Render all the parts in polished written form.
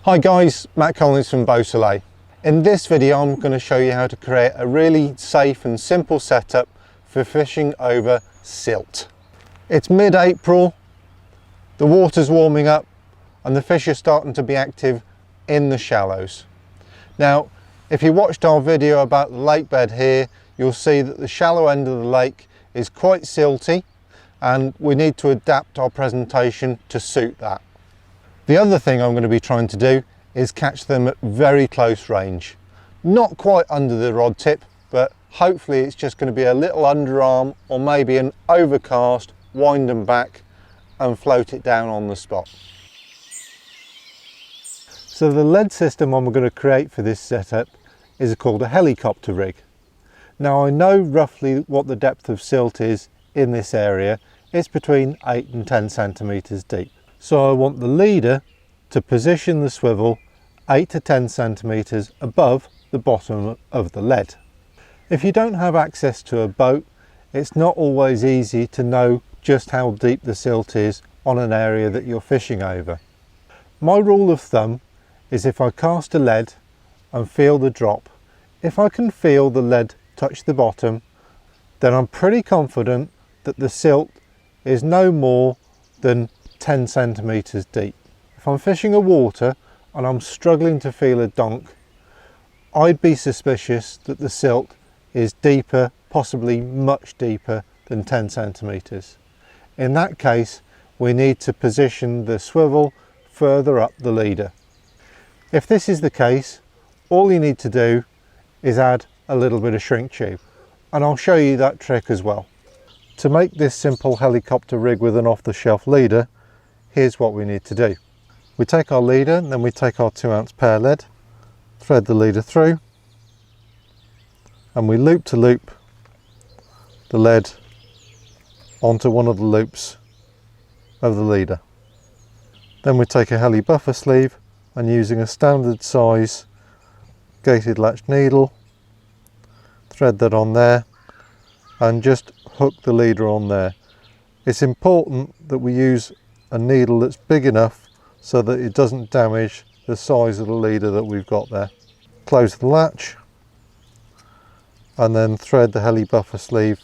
Hi guys, Matt Collins from Boat Soleil. In this video I'm going to show you how to create a really safe and simple setup for fishing over silt. It's mid-April, the water's warming up and the fish are starting to be active in the shallows. Now if you watched our video about the lake bed here, you'll see that the shallow end of the lake is quite silty and we need to adapt our presentation to suit that. The other thing I'm going to be trying to do is catch them at very close range. Not quite under the rod tip, but hopefully it's just going to be a little underarm or maybe an overcast, wind them back and float it down on the spot. So the lead system I'm going to create for this setup is called a helicopter rig. Now I know roughly what the depth of silt is in this area. It's between 8 and 10 centimeters deep. So I want the leader to position the swivel 8 to 10 centimeters above the bottom of the lead. If you don't have access to a boat, it's not always easy to know just how deep the silt is on an area that you're fishing over. My rule of thumb is if I cast a lead and feel the drop, if I can feel the lead touch the bottom, then I'm pretty confident that the silt is no more than 10 centimeters deep. If I'm fishing a water and I'm struggling to feel a donk, I'd be suspicious that the silt is deeper, possibly much deeper than 10 centimeters. In that case, we need to position the swivel further up the leader. If this is the case, all you need to do is add a little bit of shrink tube, and I'll show you that trick as well. To make this simple helicopter rig with an off-the-shelf leader, here's what we need to do. We take our leader, then we take our 2-ounce pear lead, thread the leader through, and we loop to loop the lead onto one of the loops of the leader. Then we take a heli buffer sleeve and using a standard size gated latch needle, thread that on there and just hook the leader on there. It's important that we use a needle that's big enough so that it doesn't damage the size of the leader that we've got there. Close the latch and then thread the heli buffer sleeve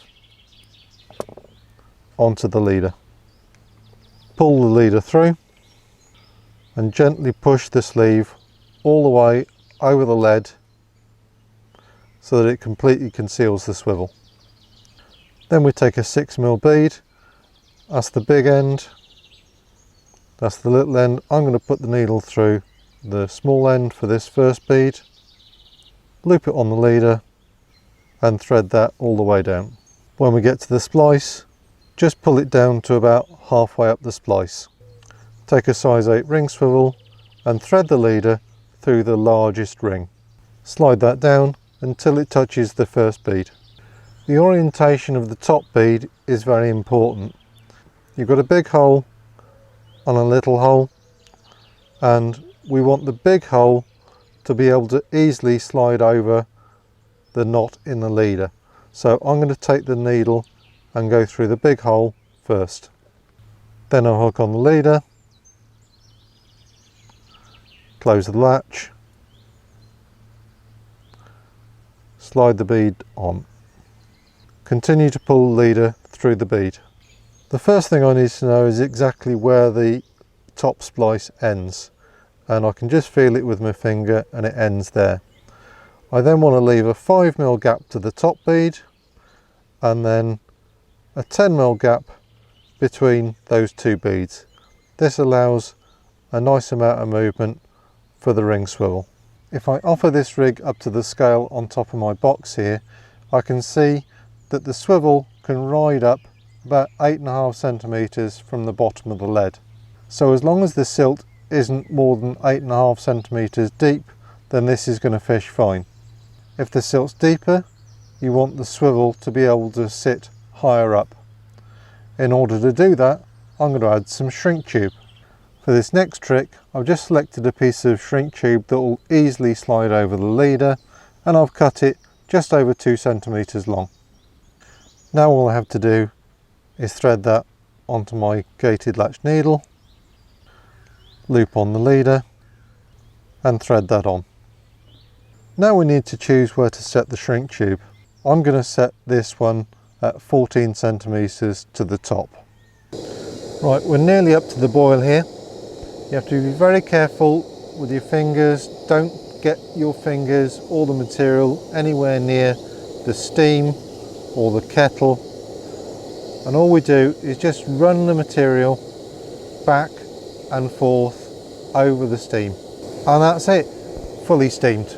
onto the leader. Pull the leader through and gently push the sleeve all the way over the lead so that it completely conceals the swivel. Then we take a 6mm bead, that's the big end, that's the little end. I'm going to put the needle through the small end for this first bead, loop it on the leader and thread that all the way down. When we get to the splice, just pull it down to about halfway up the splice. Take a size 8 ring swivel and thread the leader through the largest ring. Slide that down until it touches the first bead. The orientation of the top bead is very important. You've got a big hole and a little hole, and we want the big hole to be able to easily slide over the knot in the leader. So I'm going to take the needle and go through the big hole first. Then I'll hook on the leader, close the latch, slide the bead on. Continue to pull the leader through the bead. The first thing I need to know is exactly where the top splice ends, and I can just feel it with my finger and it ends there. I then want to leave a 5mm gap to the top bead and then a 10mm gap between those two beads. This allows a nice amount of movement for the ring swivel. If I offer this rig up to the scale on top of my box here, I can see that the swivel can ride up about 8.5 centimeters from the bottom of the lead. So as long as the silt isn't more than 8.5 centimeters deep, then this is going to fish fine. If the silt's deeper, you want the swivel to be able to sit higher up. In order to do that, I'm going to add some shrink tube. For this next trick, I've just selected a piece of shrink tube that will easily slide over the leader, and I've cut it just over 2 centimeters long. Now all I have to do is thread that onto my gated latch needle, loop on the leader, and thread that on. Now we need to choose where to set the shrink tube. I'm going to set this one at 14 centimetres to the top. Right, we're nearly up to the boil here. You have to be very careful with your fingers. Don't get your fingers or the material anywhere near the steam or the kettle. And all we do is just run the material back and forth over the steam. And that's it, fully steamed.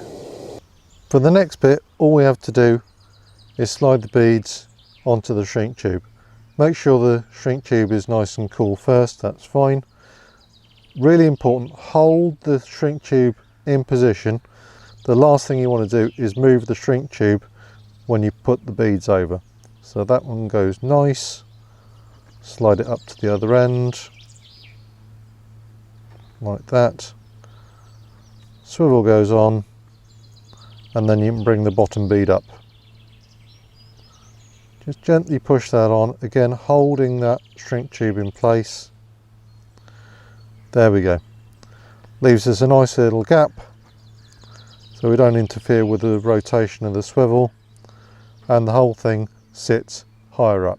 For the next bit, all we have to do is slide the beads onto the shrink tube. Make sure the shrink tube is nice and cool first, that's fine. Really important, hold the shrink tube in position. The last thing you want to do is move the shrink tube when you put the beads over. So that one goes nice. Slide it up to the other end, like that. Swivel goes on, and then you can bring the bottom bead up. Just gently push that on, again holding that shrink tube in place. There we go. Leaves us a nice little gap so we don't interfere with the rotation of the swivel, and the whole thing sits higher up.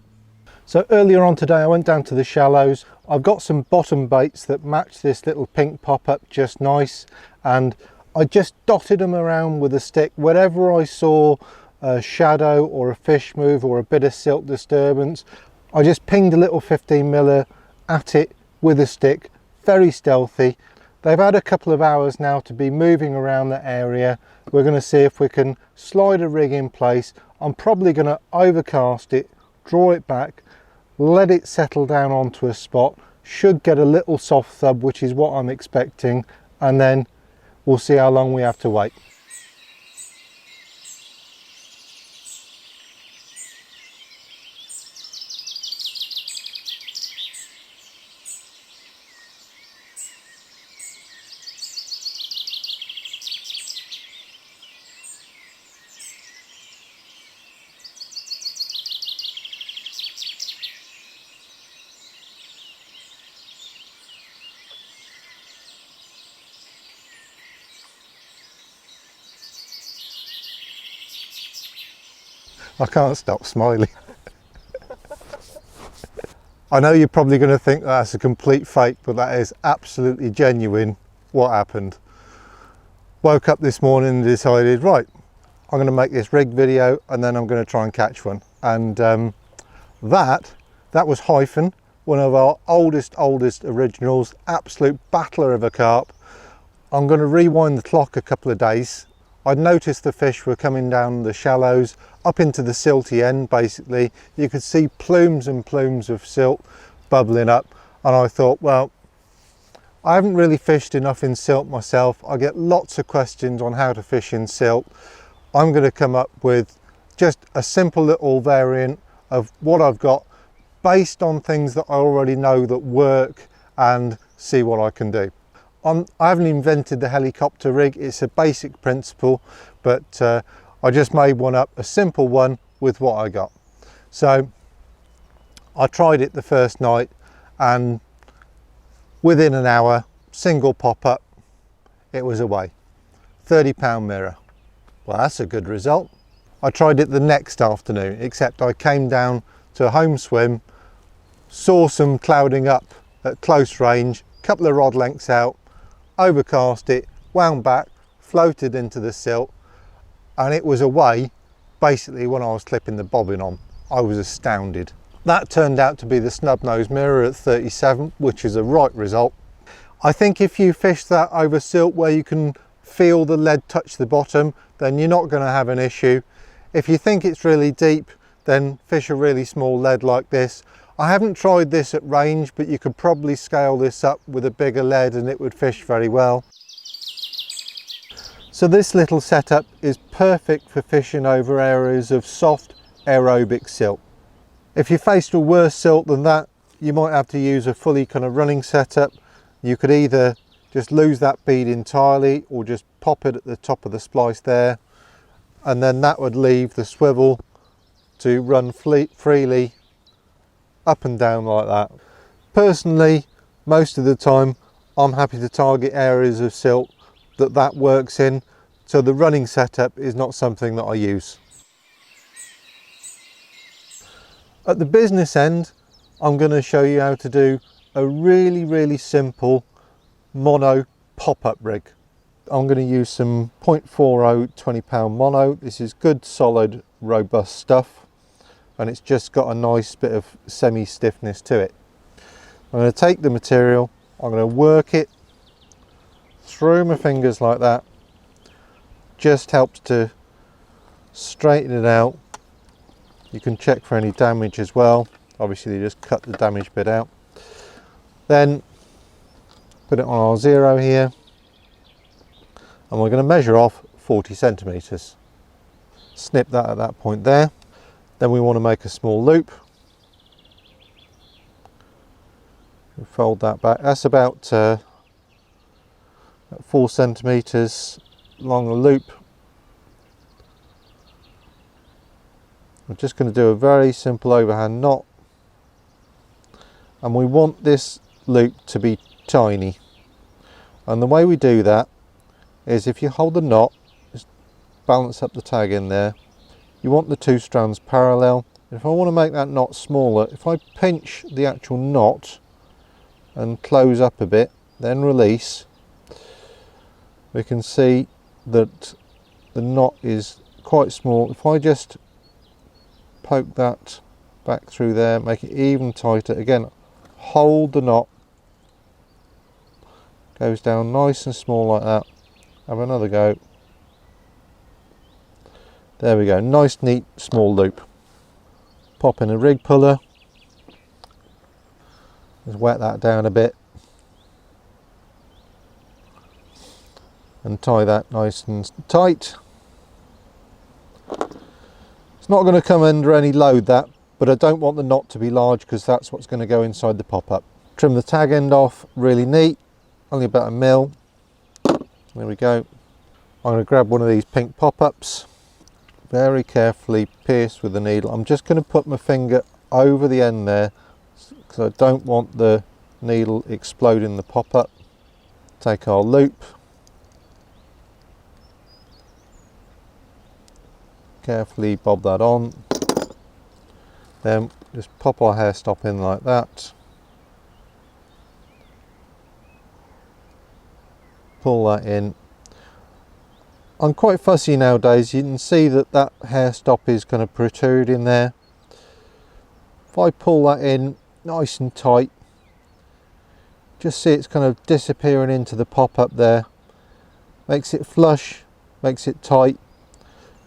So earlier on today I went down to the shallows. I've got some bottom baits that match this little pink pop-up just nice, and I just dotted them around with a stick. Wherever I saw a shadow or a fish move or a bit of silt disturbance, I just pinged a little 15mm at it with a stick, very stealthy. They've had a couple of hours now to be moving around the area. We're going to see if we can slide a rig in place. I'm probably going to overcast it, draw it back, let it settle down onto a spot. Should get a little soft thub, which is what I'm expecting, and then we'll see how long we have to wait. I can't stop smiling. I know you're probably going to think that's a complete fake, but that is absolutely genuine what happened. Woke up this morning and decided, right, I'm going to make this rig video and then I'm going to try and catch one. And that was Hyphen, one of our oldest originals, absolute battler of a carp. I'm going to rewind the clock a couple of days. I'd noticed the fish were coming down the shallows up into the silty end. Basically you could see plumes and plumes of silt bubbling up, and I thought, well, I haven't really fished enough in silt myself. I get lots of questions on how to fish in silt. I'm going to come up with just a simple little variant of what I've got based on things that I already know that work, and see what I can do. I haven't invented the helicopter rig, it's a basic principle, but I just made one up, a simple one with what I got. So I tried it the first night, and within an hour, single pop-up, it was away. 30-pound mirror. Well, that's a good result. I tried it the next afternoon, except I came down to a home swim, saw some clouding up at close range, couple of rod lengths out, overcast it, wound back, floated into the silt, and it was away basically when I was clipping the bobbin on. I was astounded. That turned out to be the snub nose mirror at 37, which is a right result. I think if you fish that over silt where you can feel the lead touch the bottom, then you're not going to have an issue. If you think it's really deep, then fish a really small lead like this. I haven't tried this at range, but you could probably scale this up with a bigger lead and it would fish very well. So this little setup is perfect for fishing over areas of soft aerobic silt. If you're faced with worse silt than that, you might have to use a fully kind of running setup. You could either just lose that bead entirely or just pop it at the top of the splice there, and then that would leave the swivel to run freely up and down like that. Personally, most of the time I'm happy to target areas of silt that works in. So the running setup is not something that I use. At the business end, I'm going to show you how to do a really simple mono pop-up rig. I'm going to use some 0.40 20-pound mono. This is good, solid, robust stuff, and it's just got a nice bit of semi-stiffness to it. I'm going to take the material, I'm going to work it through my fingers like that. Just helps to straighten it out. You can check for any damage as well. Obviously you just cut the damaged bit out. Then put it on our 0 here, and we're going to measure off 40 centimeters. Snip that at that point there. Then we want to make a small loop. Fold that back. That's about 4 centimeters long a loop. I'm just going to do a very simple overhand knot, and we want this loop to be tiny, and the way we do that is if you hold the knot, just balance up the tag in there, you want the 2 strands parallel. If I want to make that knot smaller, if I pinch the actual knot and close up a bit, then release, we can see that the knot is quite small. If I just poke that back through there, make it even tighter, again hold the knot, goes down nice and small like that. Have another go. There we go, nice neat small loop. Pop in a rig puller, just wet that down a bit and tie that nice and tight. It's not going to come under any load, that, but I don't want the knot to be large because that's what's going to go inside the pop-up. Trim the tag end off really neat, only about 1 mil. There we go. I'm going to grab one of these pink pop-ups, very carefully pierce with the needle. I'm just going to put my finger over the end there because I don't want the needle exploding the pop-up. Take our loop, carefully bob that on, then just pop our hair stop in like that, pull that in. I'm quite fussy nowadays. You can see that that hair stop is going to protrude in there. If I pull that in nice and tight, just see it's kind of disappearing into the pop-up there. Makes it flush, makes it tight.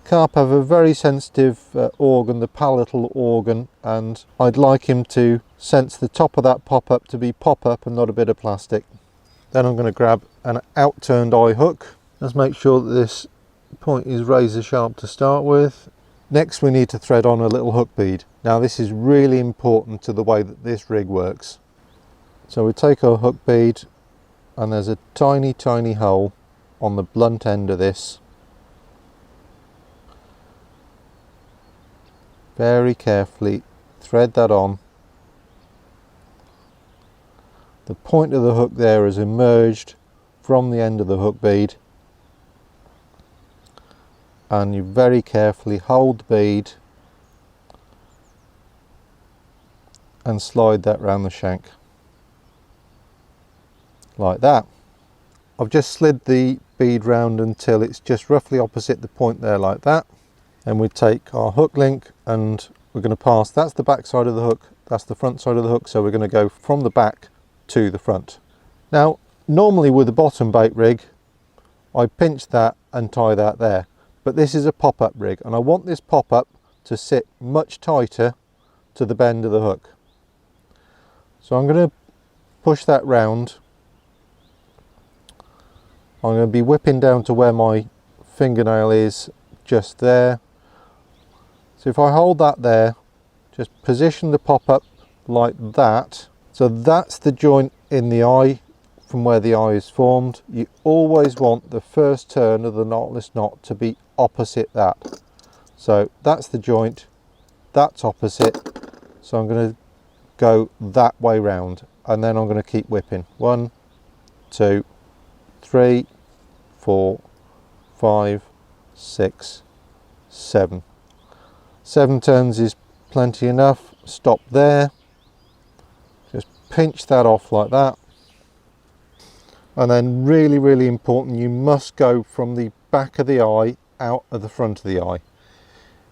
Carp have a very sensitive organ, the palatal organ, and I'd like him to sense the top of that pop-up to be pop-up and not a bit of plastic. Then I'm going to grab an out-turned eye hook. Let's make sure that this point is razor sharp to start with. Next we need to thread on a little hook bead. Now this is really important to the way that this rig works. So we take our hook bead, and there's a tiny hole on the blunt end of this. Very carefully thread that on. The point of the hook there has emerged from the end of the hook bead, and you very carefully hold the bead and slide that round the shank like that. I've just slid the bead round until it's just roughly opposite the point there like that, and we take our hook link and we're going to pass, that's the back side of the hook, that's the front side of the hook, so we're going to go from the back to the front. Now normally with a bottom bait rig I pinch that and tie that there, but this is a pop-up rig and I want this pop-up to sit much tighter to the bend of the hook. So I'm going to push that round. I'm going to be whipping down to where my fingernail is, just there. So if I hold that there, just position the pop-up like that. So that's the joint in the eye, from where the eye is formed. You always want the first turn of the knotless knot to be opposite that. So that's the joint, that's opposite. So I'm going to go that way round, and then I'm going to keep whipping. 1, 2, 3, 4, 5, 6, 7. 7 turns is plenty enough. Stop there. Just pinch that off like that. And then really important, you must go from the back of the eye out of the front of the eye.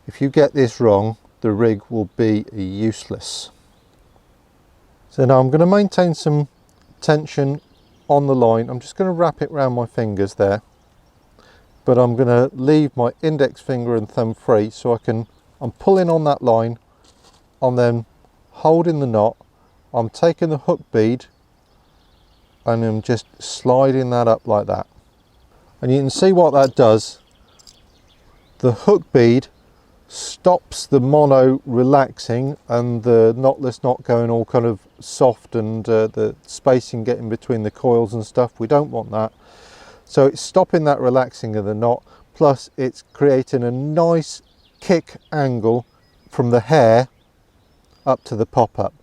If you get this wrong, the rig will be useless. So now I'm going to maintain some tension on the line. I'm just going to wrap it around my fingers there, but I'm going to leave my index finger and thumb free so I'm pulling on that line, I'm then holding the knot, I'm taking the hook bead and I'm just sliding that up like that. And you can see what that does. The hook bead stops the mono relaxing and the knotless knot going all kind of soft, and the spacing getting between the coils and stuff. We don't want that. So it's stopping that relaxing of the knot, plus it's creating a nice kick angle from the hair up to the pop-up.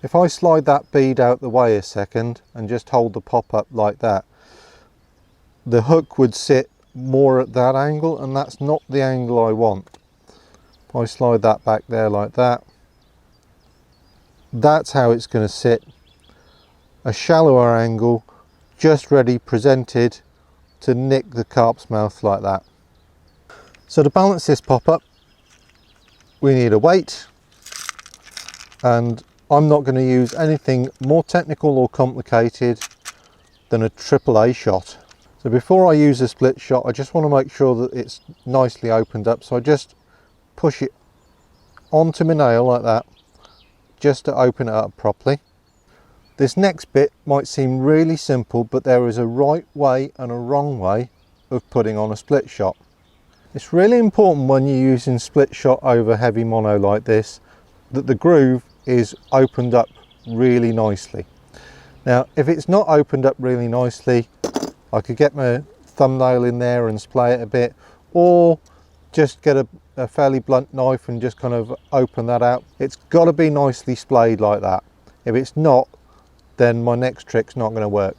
If I slide that bead out the way a second and just hold the pop-up like that, the hook would sit more at that angle, and that's not the angle I want. If I slide that back there like that, that's how it's going to sit. A shallower angle, just ready, presented to nick the carp's mouth like that. So to balance this pop-up, we need a weight, and I'm not going to use anything more technical or complicated than a AAA shot. So before I use a split shot, I just want to make sure that it's nicely opened up. So I just push it onto my nail like that, just to open it up properly. This next bit might seem really simple, but there is a right way and a wrong way of putting on a split shot. It's really important when you're using split shot over heavy mono like this, that the groove is opened up really nicely. Now, if it's not opened up really nicely, I could get my thumbnail in there and splay it a bit, or just get a fairly blunt knife and just kind of open that out. It's got to be nicely splayed like that. If it's not, then my next trick's not going to work.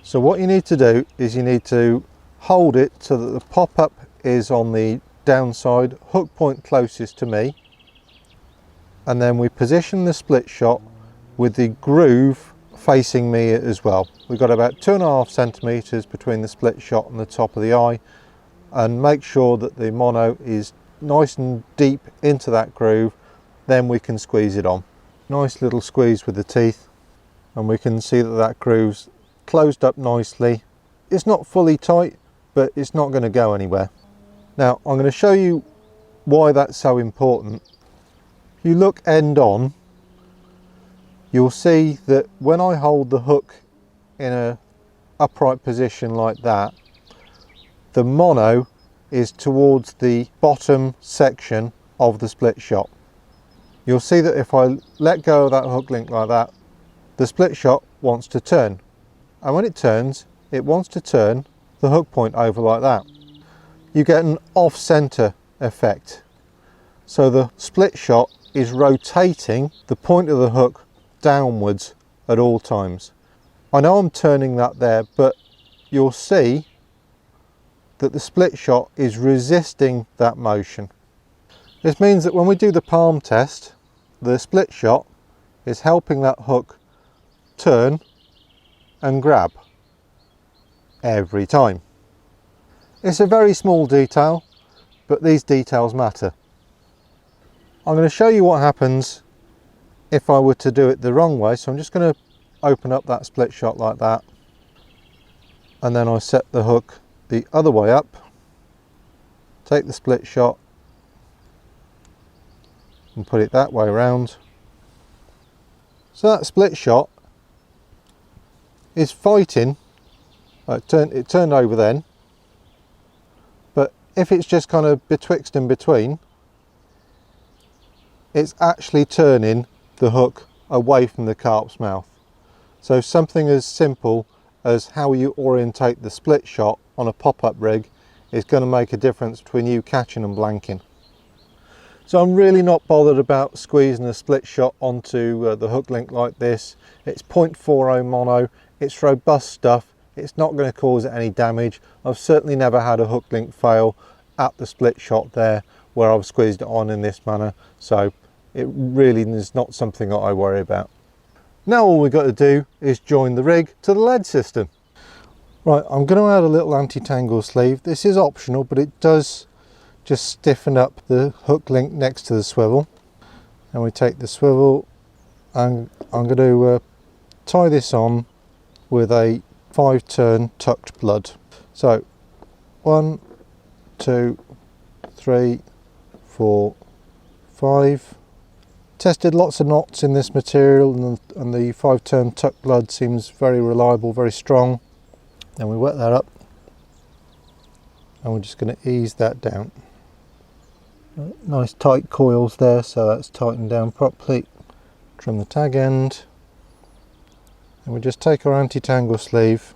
So what you need to do is you need to hold it so that the pop-up is on the downside, hook point closest to me, and then we position the split shot with the groove facing me as well. We've got about 2.5 centimeters between the split shot and the top of the eye, and make sure that the mono is nice and deep into that groove. Then we can squeeze it on. Nice little squeeze with the teeth, and we can see that that groove's closed up nicely. It's not fully tight, but it's not going to go anywhere. Now I'm going to show you why that's so important. If you look end on, you'll see that when I hold the hook in a upright position like that, the mono is towards the bottom section of the split shot. You'll see that if I let go of that hook link like that, the split shot wants to turn, and when it turns, it wants to turn the hook point over like that. You get an off-center effect, so the split shot is rotating the point of the hook downwards at all times. I know I'm turning that there, but you'll see that the split shot is resisting that motion. This means that when we do the palm test, the split shot is helping that hook turn and grab every time. It's a very small detail, but these details matter. I'm going to show you what happens if I were to do it the wrong way. So I'm just going to open up that split shot like that, and then I set the hook the other way up, take the split shot and put it that way around. So that split shot is fighting. It turned over then, but if it's just kind of betwixt and between, it's actually turning the hook away from the carp's mouth. So something as simple as how you orientate the split shot on a pop-up rig is going to make a difference between you catching and blanking. So I'm really not bothered about squeezing a split shot onto the hook link like this. It's 0.40 mono, it's robust stuff, It's not going to cause any damage. I've certainly never had a hook link fail at the split shot there where I've squeezed it on in this manner, so it really is not something that I worry about. Now all we've got to do is join the rig to the lead system. Right, I'm going to add a little anti-tangle sleeve. This is optional, but it does just stiffen up the hook link next to the swivel. And we take the swivel and I'm going to tie this on with a 5-turn tucked blood. So 1, 2, 3, 4, 5. Tested lots of knots in this material, and the 5-turn tuck blood seems very reliable, very strong. Then we wet that up and we're just going to ease that down. Nice tight coils there, so that's tightened down properly. Trim the tag end, and we just take our anti-tangle sleeve,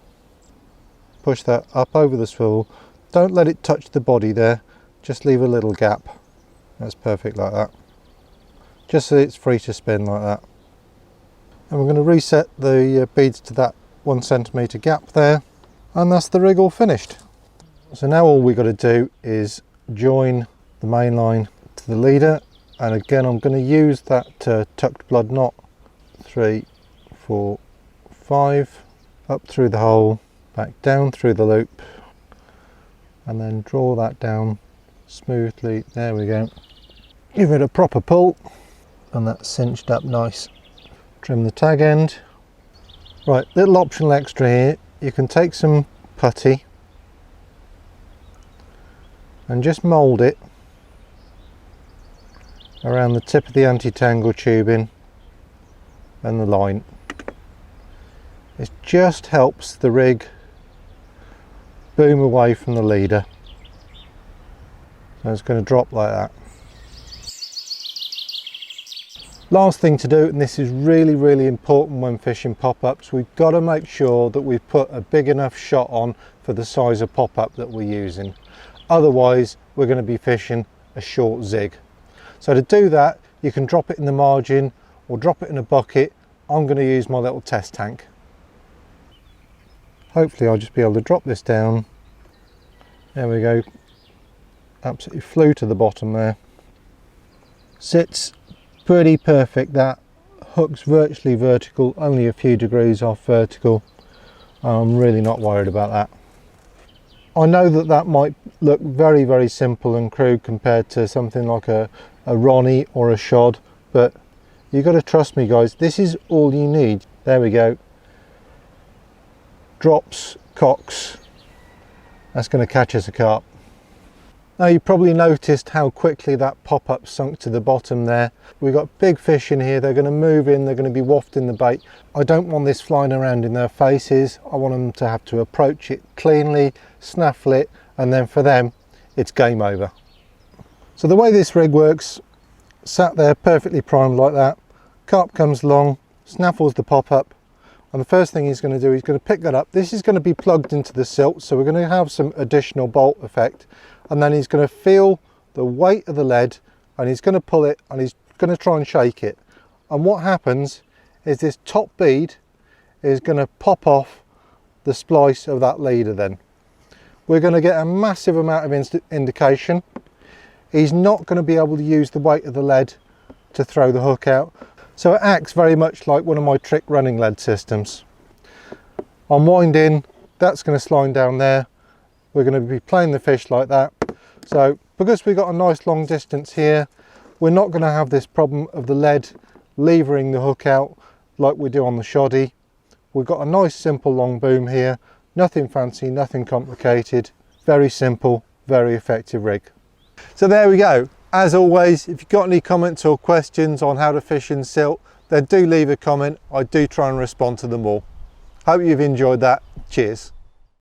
push that up over the swivel. Don't let it touch the body there, just leave a little gap. That's perfect like that, just so it's free to spin like that. And we're going to reset the beads to that 1 centimetre gap there, and that's the rig all finished. So now all we've got to do is join the main line to the leader, and again I'm going to use that tucked blood knot. 3, 4, 5, up through the hole, back down through the loop, and then draw that down smoothly. There we go. Give it a proper pull, and that's cinched up nice. Trim the tag end. Right, little optional extra here, you can take some putty and just mould it around the tip of the anti-tangle tubing and the line. It just helps the rig boom away from the leader. So it's going to drop like that. Last thing to do, and this is really important when fishing pop-ups, we've got to make sure that we've put a big enough shot on for the size of pop-up that we're using. Otherwise we're going to be fishing a short zig. So to do that, you can drop it in the margin or drop it in a bucket. I'm going to use my little test tank. Hopefully I'll just be able to drop this down. There we go. Absolutely flew to the bottom there. Sits pretty perfect. That hook's virtually vertical, only a few degrees off vertical. I'm really not worried about that. I know that that might look very simple and crude compared to something like a Ronnie or a shod, but you've got to trust me guys, this is all you need. There we go. Drops, cocks, that's going to catch us a carp. Now you probably noticed how quickly that pop-up sunk to the bottom there. We've got big fish in here, they're going to move in, they're going to be wafting the bait. I don't want this flying around in their faces. I want them to have to approach it cleanly, snaffle it, and then for them it's game over. So the way this rig works, sat there perfectly primed like that, carp comes along, snaffles the pop-up, and the first thing he's going to do, he's going to pick that up. This is going to be plugged into the silt, so we're going to have some additional bolt effect. And then he's going to feel the weight of the lead, and he's going to pull it, and he's going to try and shake it. And what happens is this top bead is going to pop off the splice of that leader then. We're going to get a massive amount of indication. He's not going to be able to use the weight of the lead to throw the hook out. So it acts very much like one of my trick running lead systems. I'm winding, that's going to slide down there. We're going to be playing the fish like that. So because we've got a nice long distance here, we're not going to have this problem of the lead levering the hook out like we do on the shoddy. We've got a nice simple long boom here, nothing fancy, nothing complicated, very simple, very effective rig. So there we go. As always, if you've got any comments or questions on how to fish in silt, then do leave a comment. I do try and respond to them all. Hope you've enjoyed that. Cheers.